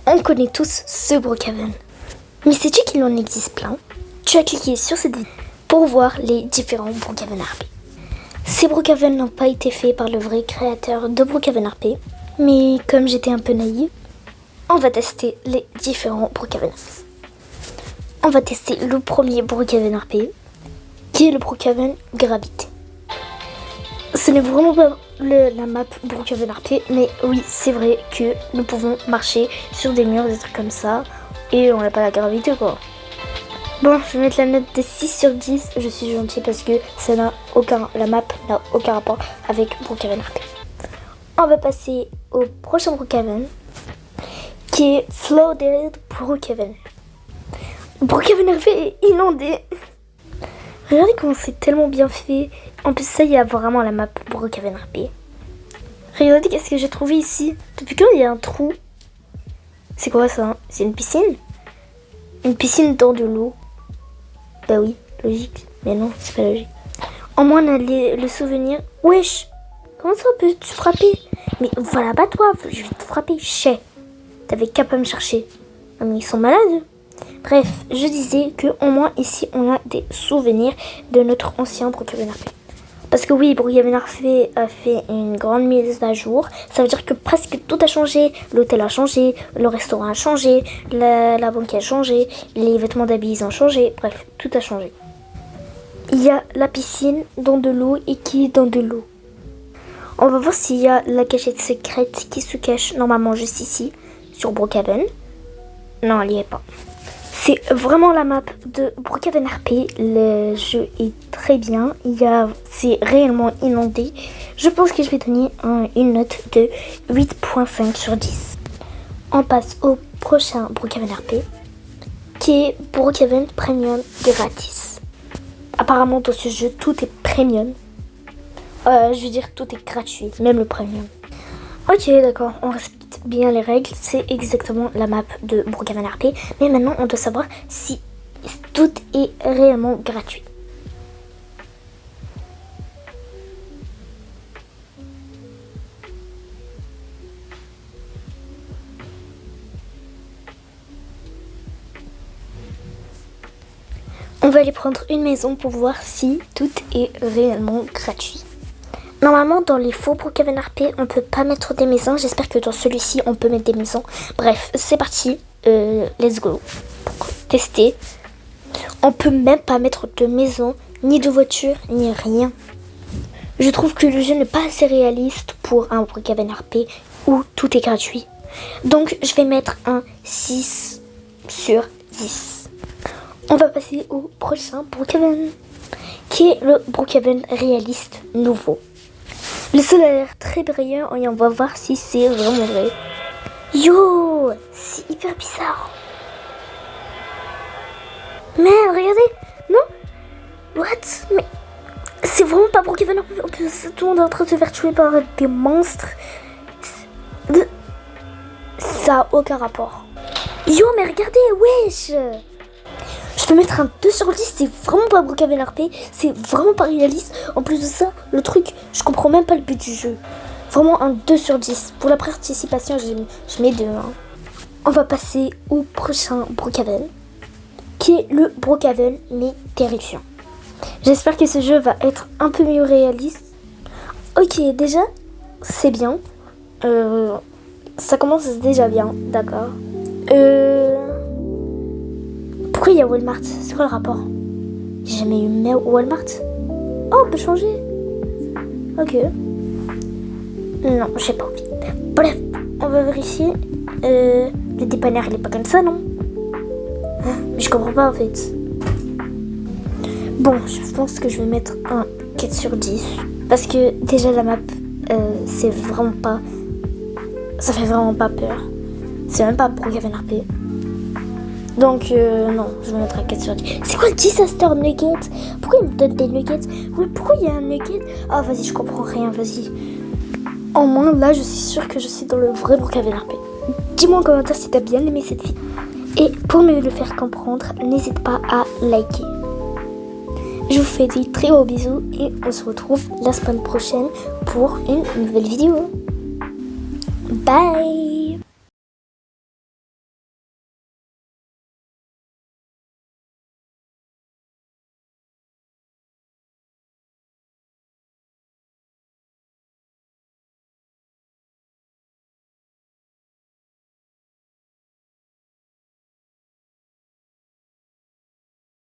On connaît tous ce Brookhaven. Mais sais-tu qu'il en existe plein? Tu as cliqué sur cette vidéo pour voir les différents Brookhaven RP. Ces Brookhaven n'ont pas été faits par le vrai créateur de Brookhaven RP, mais comme j'étais un peu naïve, on va tester les différents Brookhaven RP. On va tester le premier Brookhaven RP, qui est le Brookhaven Gravité. Ce n'est vraiment pas la map Brookhaven RP, mais oui, c'est vrai que nous pouvons marcher sur des murs, des trucs comme ça, et on n'a pas la gravité quoi. Bon, je vais mettre la note de 6 sur 10, je suis gentil parce que la map n'a aucun rapport avec Brookhaven RP. On va passer au prochain Brookhaven, qui est Flooded Brookhaven. Brookhaven RP est inondé. Regardez comment c'est tellement bien fait. En plus ça, il y a vraiment la map Brookhaven RP. Regardez qu'est-ce que j'ai trouvé ici. Depuis quand il y a un trou? C'est quoi ça? C'est une piscine? Une piscine dans de l'eau. Bah oui, logique. Mais non, c'est pas logique. Au moins on a le souvenir. Wesh! Comment ça peux-tu frapper? Mais voilà, bats-toi, je vais te frapper. Chais. T'avais qu'à pas me chercher. Non mais ils sont malades. Bref, je disais que au moins ici on a des souvenirs de notre ancien Brookhaven RP. Parce que oui, Brookhaven RP a fait une grande mise à jour. Ça veut dire que presque tout a changé. L'hôtel a changé, le restaurant a changé, la banque a changé, les vêtements d'habits ont changé. Bref, tout a changé. Il y a la piscine dans de l'eau et qui est dans de l'eau. On va voir s'il y a la cachette secrète qui se cache normalement juste ici, sur Brookhaven. Non, elle n'y est pas. C'est vraiment la map de Brookhaven RP. Le jeu est très bien. C'est réellement inondé. Je pense que je vais donner une note de 8.5 sur 10. On passe au prochain Brookhaven RP, qui est Brookhaven Premium gratis. Apparemment dans ce jeu, tout est premium. Je veux dire, tout est gratuit, même le premium. Ok, d'accord, on respecte bien les règles, c'est exactement la map de Brookhaven RP. Mais maintenant, on doit savoir si tout est réellement gratuit. On va aller prendre une maison pour voir si tout est réellement gratuit. Normalement, dans les faux Brookhaven RP, on ne peut pas mettre des maisons. J'espère que dans celui-ci, on peut mettre des maisons. Bref, c'est parti. Let's go. Pour tester. On peut même pas mettre de maison, ni de voiture, ni rien. Je trouve que le jeu n'est pas assez réaliste pour un Brookhaven RP où tout est gratuit. Donc, je vais mettre un 6 sur 10. On va passer au prochain Brookhaven, qui est le Brookhaven réaliste nouveau. Le soleil a l'air très brillant et on va voir si c'est vraiment vrai. Yo, c'est hyper bizarre. Mais regardez, non? What? Mais c'est vraiment pas Brookhaven. En plus, tout le monde est en train de se faire tuer par des monstres. Ça a aucun rapport. Yo, mais regardez, wesh. Je peux mettre un 2 sur 10, c'est vraiment pas Brookhaven RP, c'est vraiment pas réaliste. En plus de ça, le truc, je comprends même pas le but du jeu. Vraiment un 2 sur 10. Pour la participation, je mets 2. Hein. On va passer au prochain Brookhaven, qui est le Brookhaven mais terrifiant. J'espère que ce jeu va être un peu mieux réaliste. Ok, déjà, c'est bien. Ça commence déjà bien, d'accord. Pourquoi il y a Walmart? C'est quoi le rapport? J'ai jamais eu Walmart. Oh, on peut changer. Ok. Non, j'ai pas envie. Bref, on va vérifier. Le dépanneur, il est pas comme ça, non? Mais je comprends pas en fait. Bon, je pense que je vais mettre un 4 sur 10. Parce que déjà la map, c'est vraiment pas... Ça fait vraiment pas peur. C'est même pas Brookhaven RP. Donc, non, je vais mettre un 4 sur 10. C'est quoi le Disaster Nugget? Pourquoi il me donne des nuggets? Oui, pourquoi il y a un nugget? Ah, vas-y, je comprends rien, vas-y. Au moins, là, je suis sûre que je suis dans le vrai Brookhaven RP. Dis-moi en commentaire si t'as bien aimé cette vidéo. Et pour me le faire comprendre, n'hésite pas à liker. Je vous fais des très gros bisous et on se retrouve la semaine prochaine pour une nouvelle vidéo. Bye!